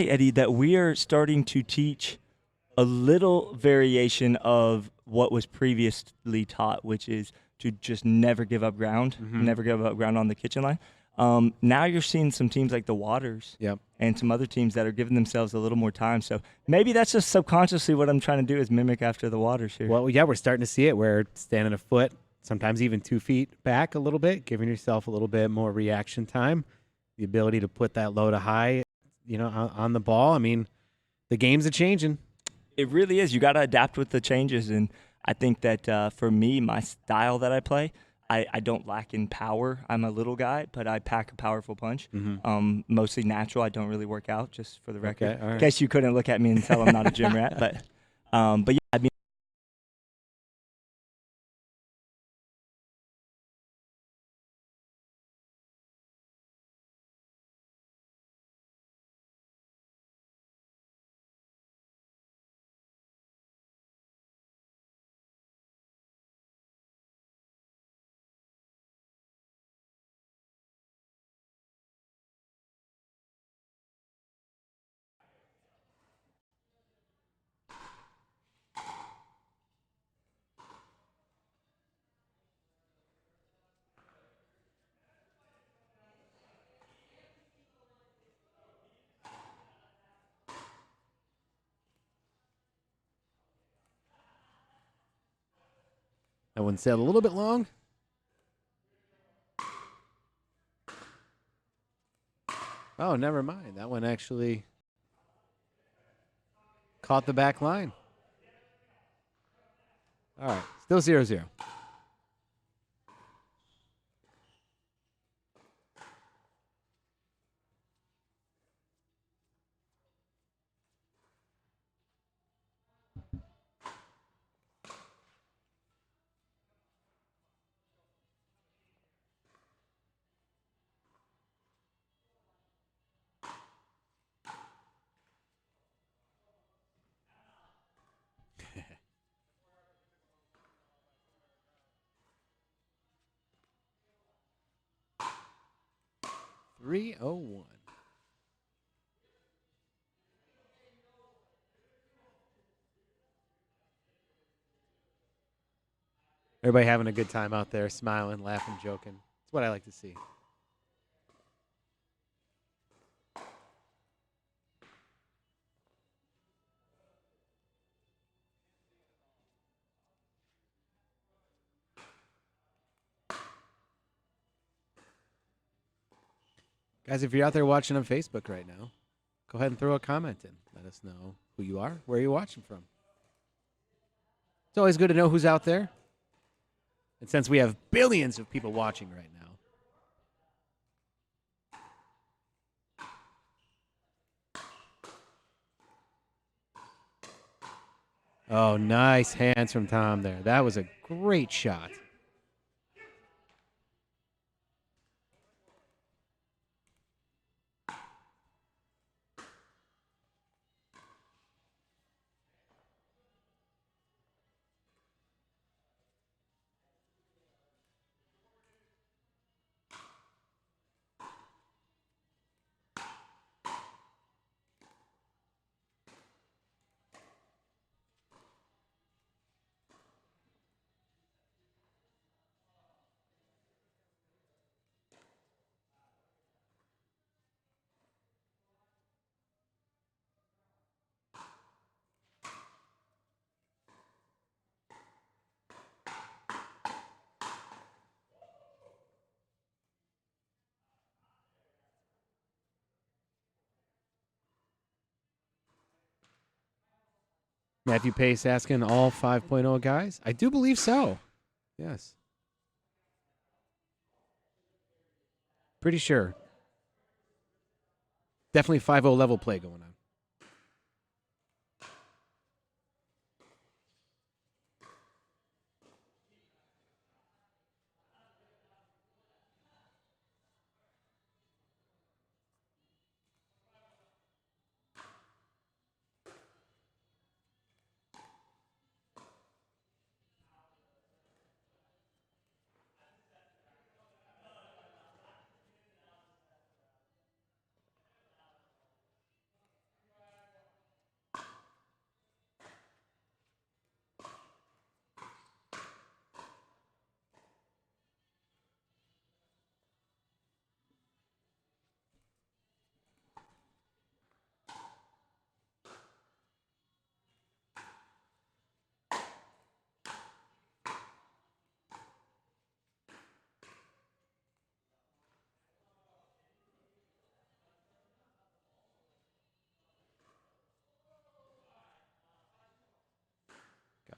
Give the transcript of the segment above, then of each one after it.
Eddie, that we are starting to teach a little variation of what was previously taught, which is to just never give up ground, never give up ground on the kitchen line. Now you're seeing some teams like the Waters and some other teams that are giving themselves a little more time. So maybe that's just subconsciously what I'm trying to do is mimic after the Waters here. Well, yeah, we're starting to see it where standing a foot, sometimes even 2 feet back a little bit, giving yourself a little bit more reaction time, the ability to put that low to high, on the ball. I mean, the game's a changing. It really is. You got to adapt with the changes. And I think that for me, my style that I play, I don't lack in power. I'm a little guy, but I pack a powerful punch. Mostly natural. I don't really work out, just for the record. Okay, all right. In case you couldn't look at me and tell I'm not a gym rat. But yeah, I mean, That one said a little bit long. Oh, never mind. That one actually caught the back line. All right, still 0-0. .301. Everybody having a good time out there, smiling, laughing, joking. That's what I like to see. Guys, if you're out there watching on Facebook right now, go ahead and throw a comment in. Let us know who you are, where you're watching from. It's always good to know who's out there. And since we have billions of people watching right now. Oh, nice hands from Tom there. That was a great shot. Matthew Pace asking all 5.0 guys? I do believe so. Yes. Pretty sure. Definitely 5.0 level play going on.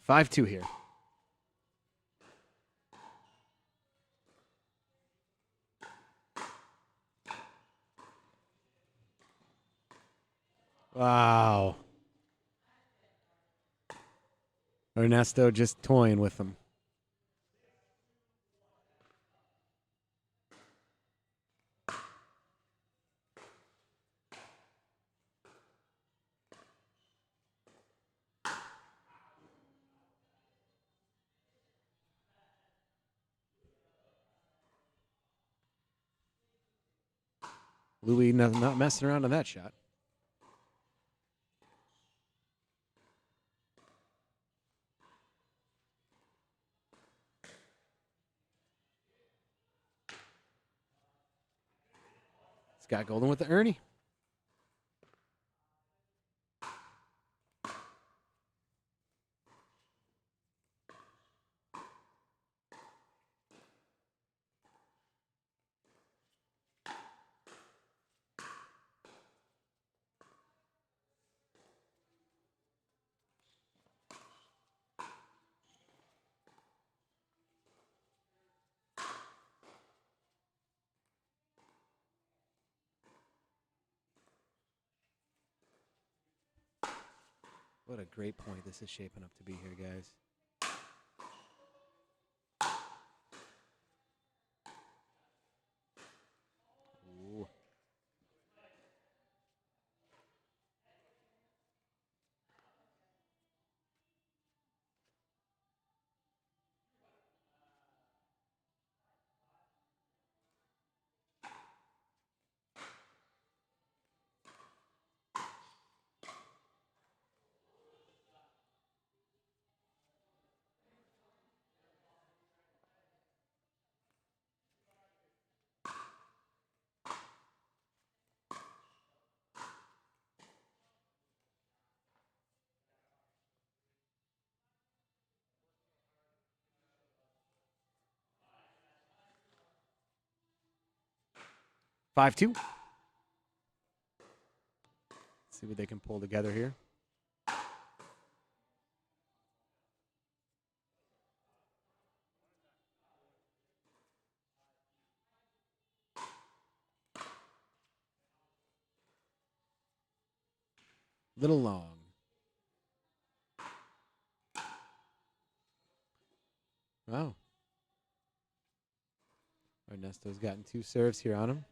5-2 here. Wow. Ernesto just toying with them. Louis not messing around on that shot. Scott Golden with the Ernie. What a great point this is shaping up to be here, guys. Ooh. Five two. See what they can pull together here. Little long. Wow. Ernesto's gotten 2 serves here on him.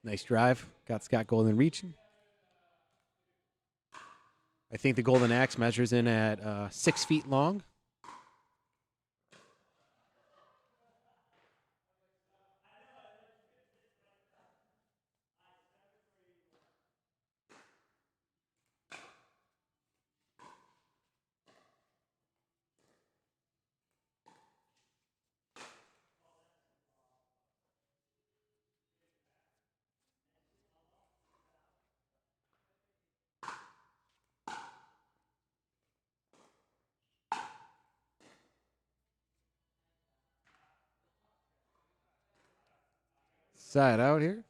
Nice drive. Got Scott Golden reaching. I think the Golden Axe measures in at 6 feet long. Side out here.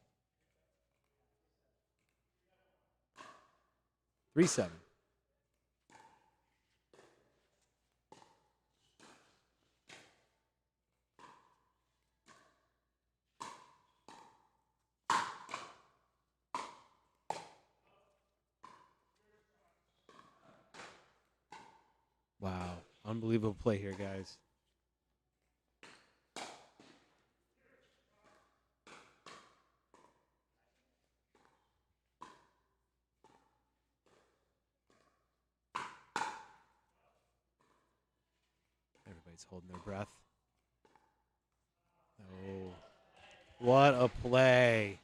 3-7. Wow. Unbelievable play here, guys. Everybody's holding their breath. Oh, what a play.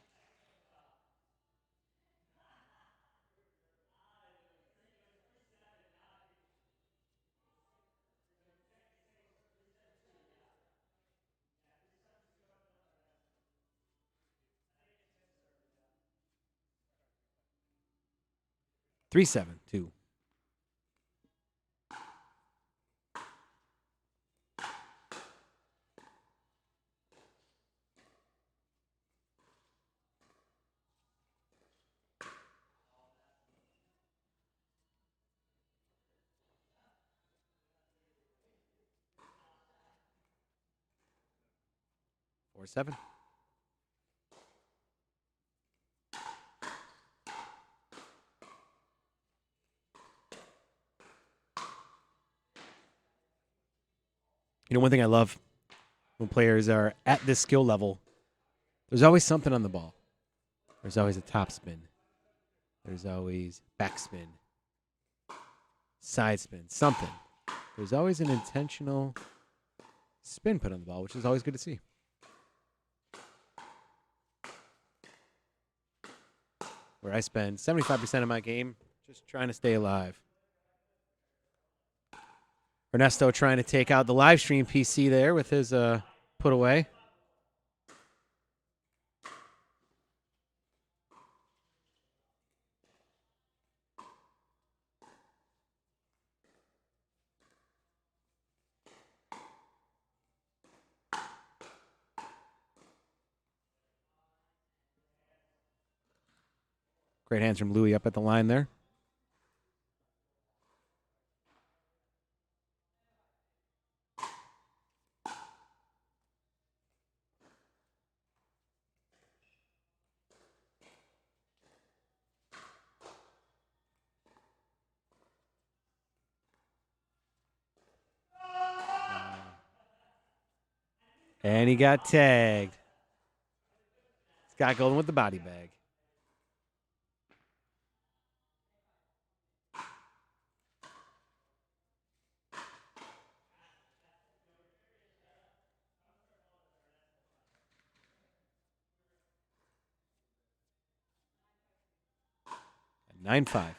3-7-2. Or 7. You know, one thing I love when players are at this skill level, there's always something on the ball. There's always a top spin. There's always backspin, side spin, something. There's always an intentional spin put on the ball, which is always good to see. Where I spend 75% of my game just trying to stay alive. Ernesto trying to take out the live stream PC there with his put away. Great hands from Louis up at the line there. And he got tagged. Scott Golden with the body bag. At 9-5.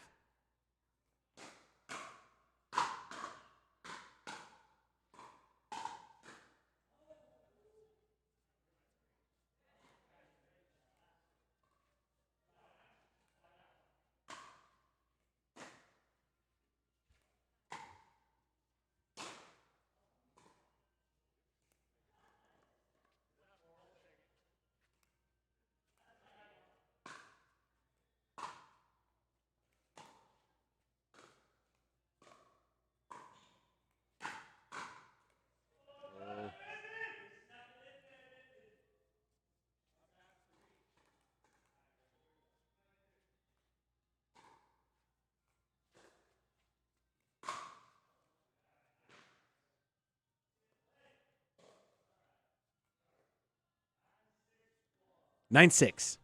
Nine six.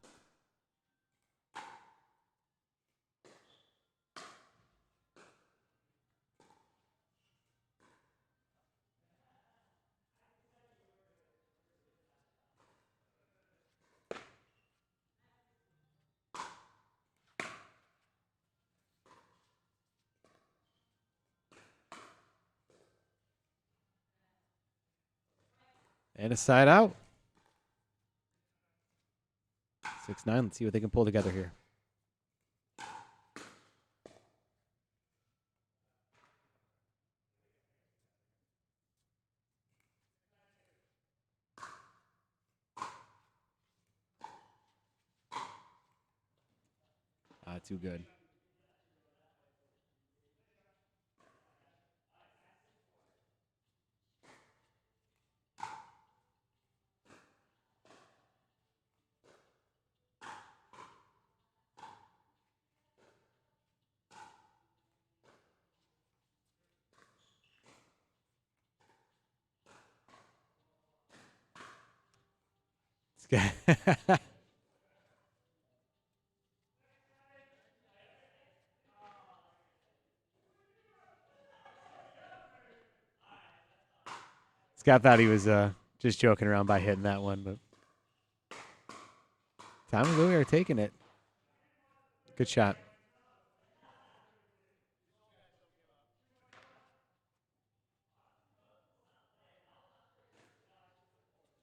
And a side out. 6-9. Let's see what they can pull together here. Too good. Scott thought he was just joking around by hitting that one, but Tom and Louie are taking it. Good shot.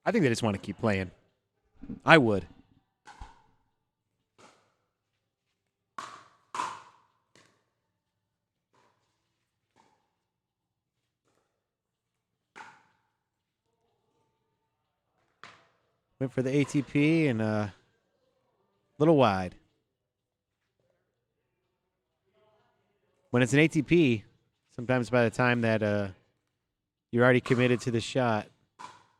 I think they just want to keep playing. I would. Went for the ATP and a little wide. When it's an ATP, sometimes by the time that you're already committed to the shot,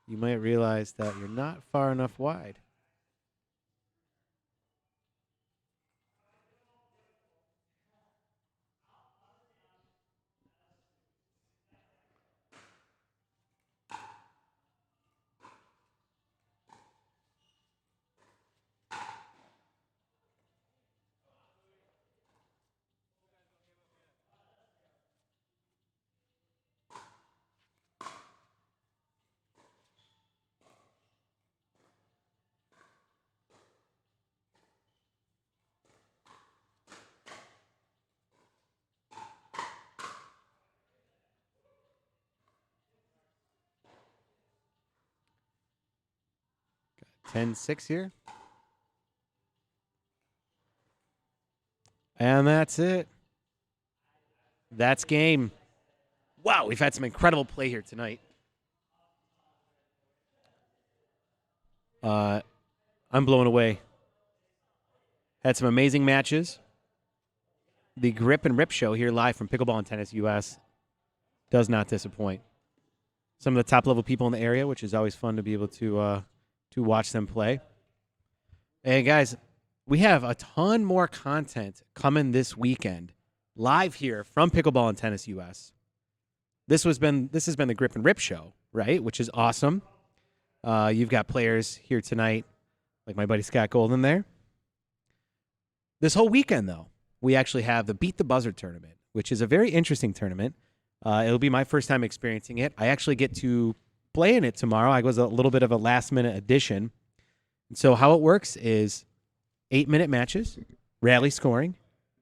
you might realize that you're not far enough wide. Got 10-6 here. And that's it. That's game. Wow, we've had some incredible play here tonight. I'm blown away. Had some amazing matches. The Grip and Rip show here live from Pickleball and Tennis US does not disappoint. Some of the top level people in the area, which is always fun to be able to watch them play. And guys, we have a ton more content coming this weekend, live here from Pickleball and Tennis US. This has been the Grip and Rip show, right? Which is awesome. You've got players here tonight, like my buddy Scott Golden there. This whole weekend, though, we actually have the Beat the Buzzer tournament, which is a very interesting tournament. It'll be my first time experiencing it. I actually get to play in it tomorrow. I was a little bit of a last-minute addition. So how it works is 8-minute matches, rally scoring,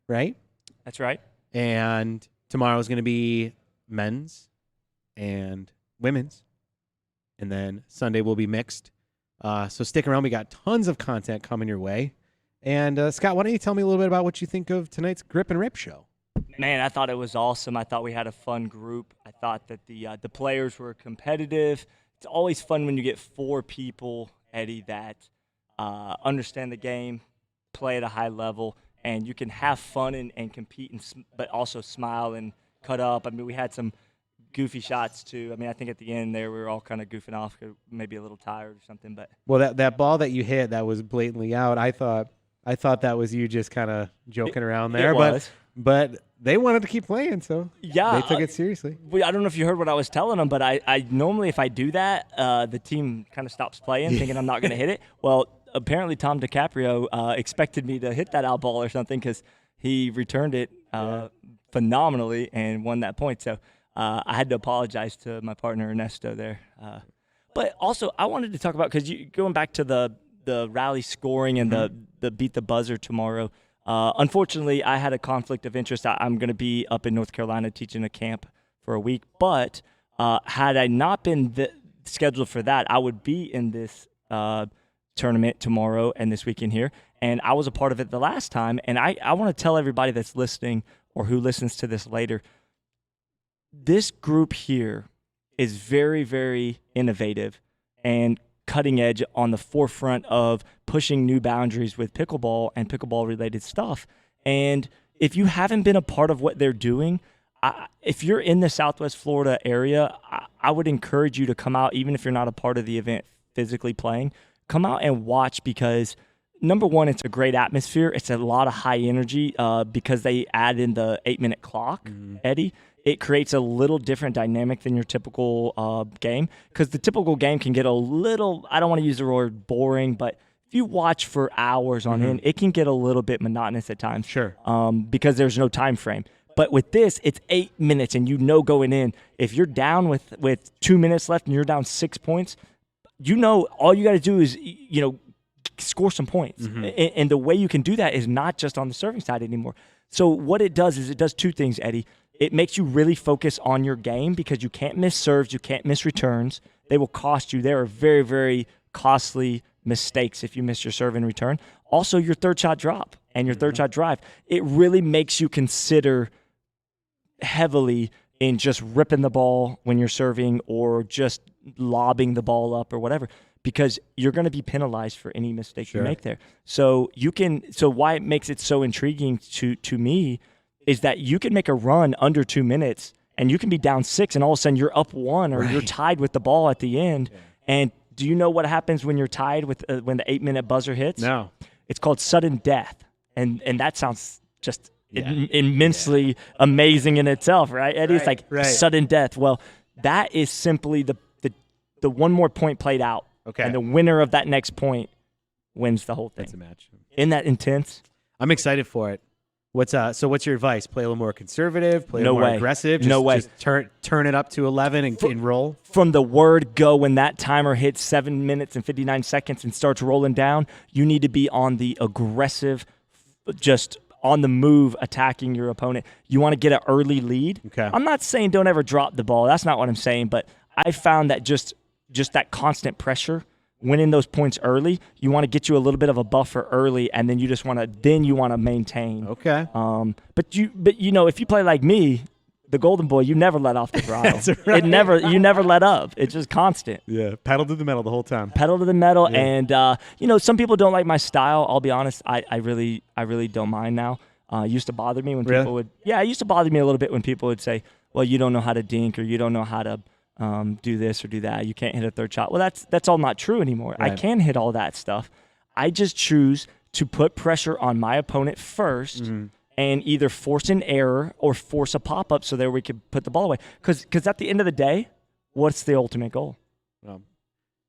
right? That's right. And tomorrow is going to be men's and women's. And then Sunday will be mixed. So stick around. We got tons of content coming your way. And Scott, why don't you tell me a little bit about what you think of tonight's Grip and Rip show? Man, I thought it was awesome. I thought we had a fun group. I thought that the players were competitive. It's always fun when you get 4 people, Eddie, that understand the game, play at a high level, and you can have fun and compete, but also smile and cut up. I mean, we had some goofy shots too. I mean, I think at the end there we were all kind of goofing off, maybe a little tired or something. But well, that ball that you hit that was blatantly out. I thought that was you just kind of joking around there. But they wanted to keep playing, so yeah, they took it seriously. I don't know if you heard what I was telling them, but I normally, if I do that, the team kind of stops playing, thinking I'm not going to hit it. Well, apparently Tom DiCaprio expected me to hit that out ball or something because he returned it phenomenally and won that point. So I had to apologize to my partner Ernesto there. But also, I wanted to talk about, because going back to the rally scoring and the Beat the Buzzer tomorrow. Unfortunately, I had a conflict of interest. I'm going to be up in North Carolina teaching a camp for a week. But had I not been scheduled for that, I would be in this tournament tomorrow and this weekend here. And I was a part of it the last time. And I want to tell everybody that's listening or who listens to this later, this group here is very, very innovative and cutting edge on the forefront of pushing new boundaries with pickleball and pickleball-related stuff. And if you haven't been a part of what they're doing, if you're in the Southwest Florida area, I would encourage you to come out, even if you're not a part of the event physically playing. Come out and watch because, number one, it's a great atmosphere. It's a lot of high energy because they add in the 8-minute clock, Eddie. It creates a little different dynamic than your typical game, because the typical game can get a little, I don't want to use the word boring, but if you watch for hours on end, it can get a little bit monotonous at times. Sure. Because there's no time frame. But with this, it's 8 minutes, and going in, if you're down with 2 minutes left and you're down 6 points, all you got to do is, score some points. And the way you can do that is not just on the serving side anymore. So what it does is it does 2 things, Eddie. It makes you really focus on your game because you can't miss serves, you can't miss returns. They will cost you. There are very, very costly mistakes if you miss your serve and return. Also, your third shot drop and your third shot drive. It really makes you consider heavily in just ripping the ball when you're serving or just lobbing the ball up or whatever. because you're going to be penalized for any mistake you make there. So why it makes it so intriguing to me is that you can make a run under 2 minutes and you can be down 6 and all of a sudden you're up 1 or you're tied with the ball at the end. Yeah. And do you know what happens when you're tied with when the 8-minute buzzer hits? No. It's called sudden death. And that sounds just immensely amazing in itself, right, Eddie? It's like sudden death. Well, that is simply the one more point played out. Okay. And the winner of that next point wins the whole thing. That's a match. Isn't that intense? I'm excited for it. What's your advice? Play a little more conservative, play a little more aggressive? Just turn it up to 11 and roll? From the word go, when that timer hits 7 minutes and 59 seconds and starts rolling down, you need to be on the aggressive, just on the move, attacking your opponent. You want to get an early lead. Okay. I'm not saying don't ever drop the ball. That's not what I'm saying, but I found that just that constant pressure, winning those points early, you want to get you a little bit of a buffer early, and then you want to maintain. Okay. But if you play like me, the golden boy, you never let off the throttle. That's right. You never let up. It's just constant. Yeah, pedal to the metal the whole time. Pedal to the metal, and some people don't like my style. I'll be honest, I really don't mind now. It used to bother me when people would. Yeah, it used to bother me a little bit when people would say, "Well, you don't know how to dink, or you don't know how to do this or do that. You can't hit a third shot." Well, that's all not true anymore. Right. I can hit all that stuff. I just choose to put pressure on my opponent first and either force an error or force a pop-up so that we could put the ball away. Because at the end of the day, what's the ultimate goal?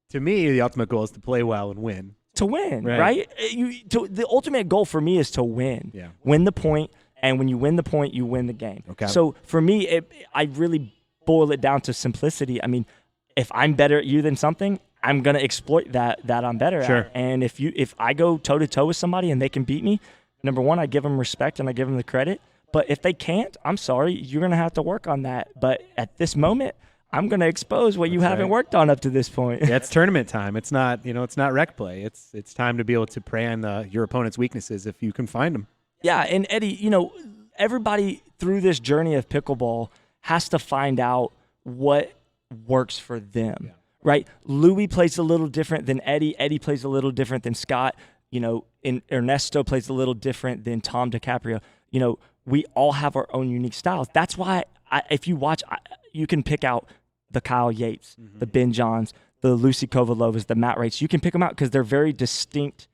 To me, the ultimate goal is to play well and win. To win, right? The ultimate goal for me is to win. Yeah. Win the point, and when you win the point, you win the game. Okay. So for me, I really boil it down to simplicity. I mean, if I'm better at you than something, I'm gonna exploit that I'm better at. And if I go toe to toe with somebody and they can beat me, number one, I give them respect and I give them the credit. But if they can't, I'm sorry, you're gonna have to work on that. But at this moment, I'm gonna expose what you haven't worked on up to this point. Yeah, it's tournament time. It's not rec play. It's time to be able to prey on your opponent's weaknesses if you can find them. Yeah, and Eddie, everybody through this journey of pickleball has to find out what works for them, right? Louis plays a little different than Eddie. Eddie plays a little different than Scott. Ernesto plays a little different than Tom DiCaprio. We all have our own unique styles. That's why if you watch, you can pick out the Kyle Yates, the Ben Johns, the Lucy Kovalovas, the Matt Wrights. You can pick them out because they're very distinct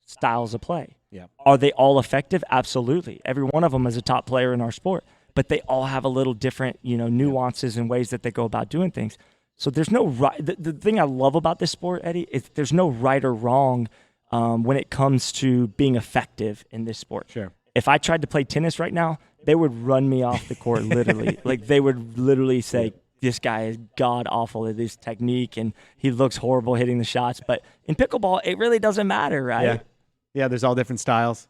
styles of play. Yeah. Are they all effective? Absolutely. Every one of them is a top player in our sport. But they all have a little different, nuances and ways that they go about doing things. So there's no right. The thing I love about this sport, Eddie, is there's no right or wrong when it comes to being effective in this sport. Sure. If I tried to play tennis right now, they would run me off the court, literally. Like they would literally say, "This guy is god awful at his technique, and he looks horrible hitting the shots." But in pickleball, it really doesn't matter, right? Yeah. There's all different styles.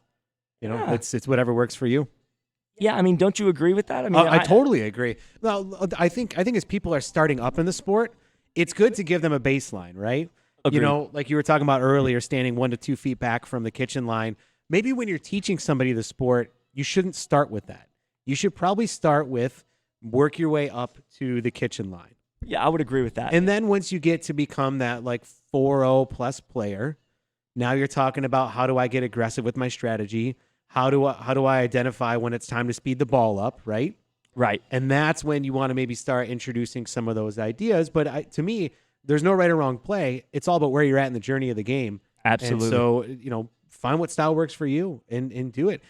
It's whatever works for you. Yeah, I mean, don't you agree with that? I mean, I totally agree. Well, I think as people are starting up in the sport, it's good to give them a baseline, right? Agreed. Like you were talking about earlier, standing 1 to 2 feet back from the kitchen line. Maybe when you're teaching somebody the sport, you shouldn't start with that. You should probably start with work your way up to the kitchen line. Yeah, I would agree with that. And then once you get to become that 4-0 plus player, now you're talking about how do I get aggressive with my strategy? How do I identify when it's time to speed the ball up, right? Right. And that's when you want to maybe start introducing some of those ideas. But to me, there's no right or wrong play. It's all about where you're at in the journey of the game. Absolutely. And so, find what style works for you and do it.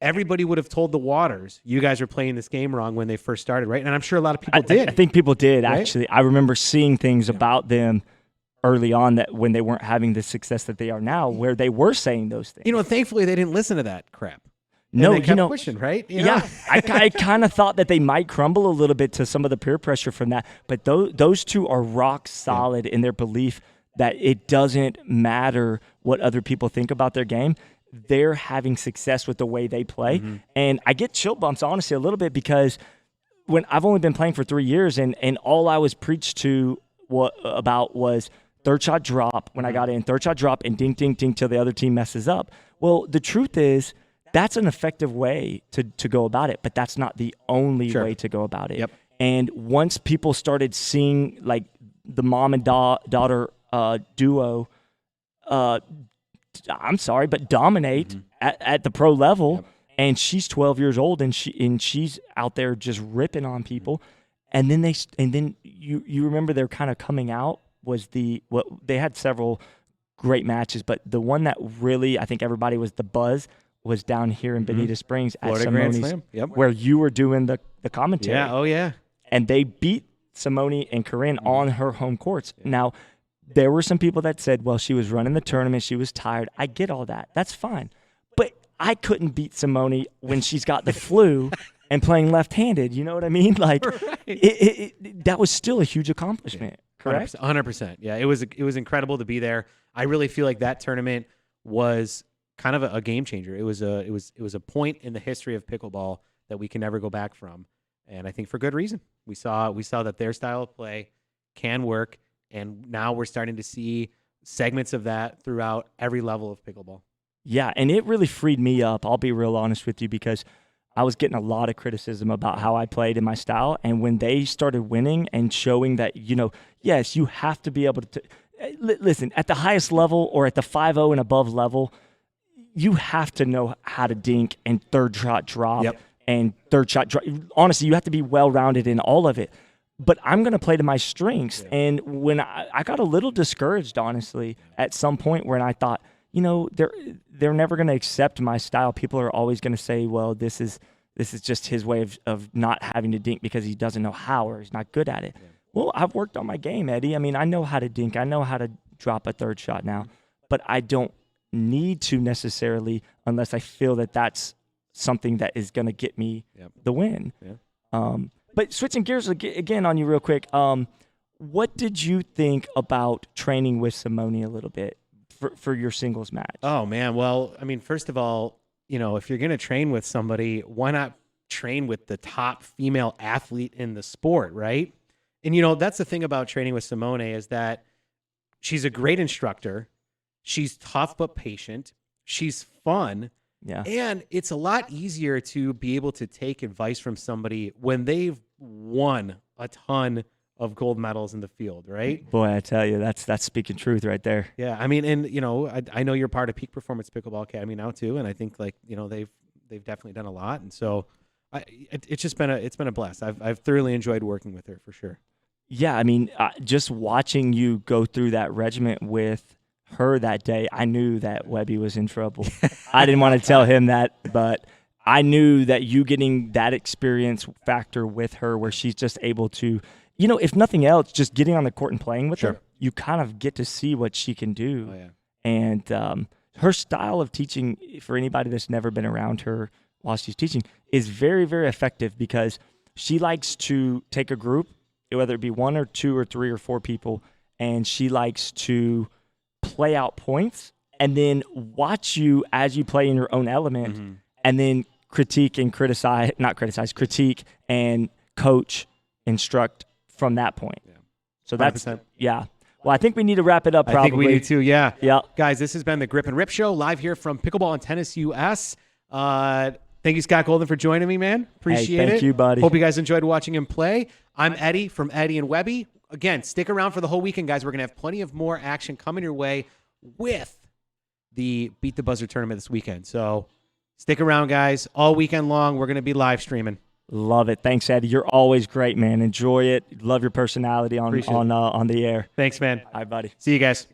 Everybody would have told the Waters, you guys were playing this game wrong when they first started, right? And I'm sure a lot of people did. I think people did, right? Actually. I remember seeing things about them early on that when they weren't having the success that they are now, where they were saying those things. Thankfully they didn't listen to that crap. No, they kept pushing, right? Yeah, I kind of thought that they might crumble a little bit to some of the peer pressure from that, but those two are rock solid in their belief that it doesn't matter what other people think about their game. They're having success with the way they play, and I get chill bumps honestly a little bit because when I've only been playing for 3 years, and all I was preached to about was third shot drop when I got in, third shot drop, and dink, dink, dink till the other team messes up. Well, the truth is that's an effective way to go about it, but that's not the only way to go about it. Yep. And once people started seeing the mom and daughter duo. I'm sorry, but dominate at the pro level. Yep. And she's 12 years old, and she's out there just ripping on people. And then you remember they're kind of coming out was they had several great matches, but the one that really I think everybody was the buzz was down here in Bonita Springs at Florida Grand Simone's, Slam. Yep. where you were doing the commentary. Yeah. Oh yeah. And they beat Simone and Corinne on her home courts. Now, there were some people that said, well, she was running the tournament, she was tired. I get all that. That's fine. But I couldn't beat Simone when she's got the flu and playing left-handed. You know what I mean? Like, that was still a huge accomplishment, correct? 100%. Yeah, it was incredible to be there. I really feel like that tournament was kind of a game changer. It was a point in the history of pickleball that we can never go back from, and I think for good reason. We saw that their style of play can work, and now we're starting to see segments of that throughout every level of pickleball. Yeah, and it really freed me up. I'll be real honest with you, because I was getting a lot of criticism about how I played in my style, and when they started winning and showing that, yes, you have to be able to listen, at the highest level or at the 5-0 and above level, you have to know how to dink and third shot drop and third shot drop. Honestly, you have to be well-rounded in all of it. But I'm going to play to my strengths. Yeah. And when I got a little discouraged, honestly, at some point when I thought, they're never going to accept my style. People are always going to say, well, this is just his way of not having to dink because he doesn't know how or he's not good at it. Yeah. Well, I've worked on my game, Eddie. I mean, I know how to dink. I know how to drop a third shot now. But I don't need to necessarily unless I feel that that's something that is going to get me the win. Yeah. But switching gears again on you real quick, what did you think about training with Simone a little bit for your singles match? Oh, man. Well, I mean, first of all, if you're going to train with somebody, why not train with the top female athlete in the sport, right? And, that's the thing about training with Simone is that she's a great instructor. She's tough but patient. She's fun. Yeah. And it's a lot easier to be able to take advice from somebody when they've won a ton of gold medals in the field, right? Boy, I tell you, that's speaking truth right there. Yeah, I mean, and I know you're part of Peak Performance Pickleball Academy now too, and I think they've definitely done a lot, and so it's been a blast. I've thoroughly enjoyed working with her for sure. Yeah, I mean, just watching you go through that regiment with her that day, I knew that Webby was in trouble. I didn't want to tell him that, but I knew that you getting that experience factor with her where she's just able to, if nothing else, just getting on the court and playing with her, you kind of get to see what she can do. Oh, yeah. And her style of teaching, for anybody that's never been around her while she's teaching, is very, very effective because she likes to take a group, whether it be 1 or 2 or 3 or 4 people, and she likes to play out points and then watch you as you play in your own element and then critique and critique and coach, instruct from that point. Yeah. So 100%. Well, I think we need to wrap it up probably. I think we need to, yeah. Yeah. Guys, this has been the Grip and Rip Show live here from Pickleball and Tennis US. Thank you, Scott Golden, for joining me, man. Appreciate it. Thank you, buddy. Hope you guys enjoyed watching him play. I'm Eddie from Eddie and Webby. Again, stick around for the whole weekend, guys. We're going to have plenty of more action coming your way with the Beat the Buzzer tournament this weekend. So stick around, guys. All weekend long, we're going to be live streaming. Love it. Thanks, Eddie. You're always great, man. Enjoy it. Love your personality on the air. Thanks, man. All right, buddy. See you guys.